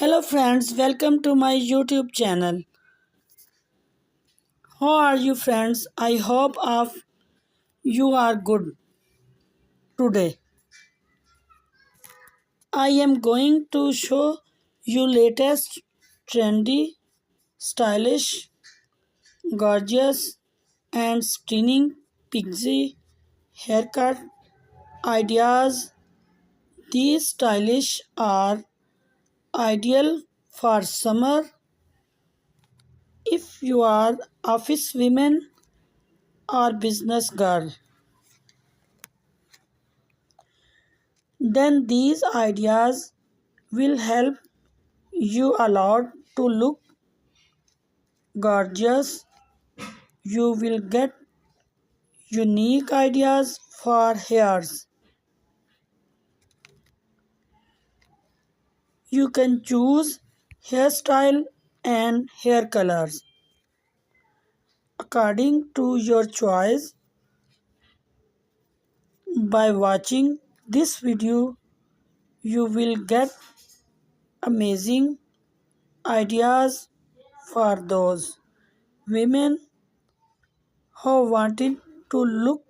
Hello friends, welcome to my YouTube channel. How are you friends? I hope of you are good today. I am going to show you latest trendy, stylish, gorgeous and stunning pixie haircut ideas. These stylish are ideal for summer if you are office women or business girl. Then these ideas will help you a lot to look gorgeous. You will get unique ideas for hairs. You can choose hairstyle and hair colors according to your choice. By watching this video, you will get amazing ideas for those women who wanted to look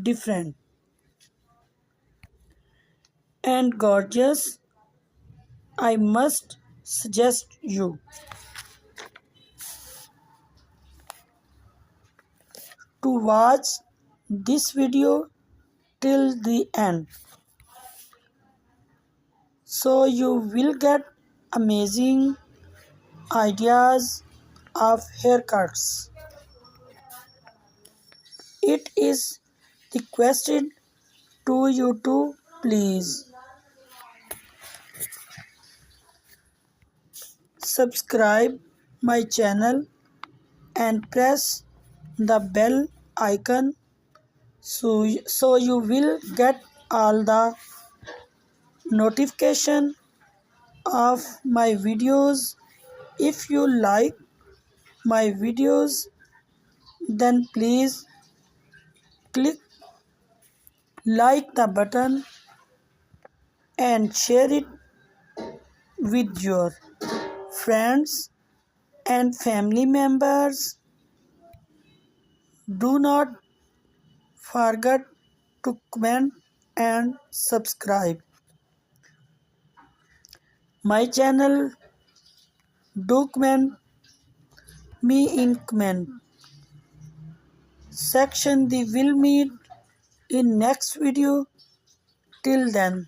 different and gorgeous. I must suggest you to watch this video till the end, so you will get amazing ideas of haircuts. It is requested to you to please subscribe my channel and press the bell icon so you will get all the notification of my videos. If you like my videos, then please click like the button and share it with your friends and family members. Do not forget to comment and subscribe my channel. Do comment me in comment section. We will meet in next video. Till then,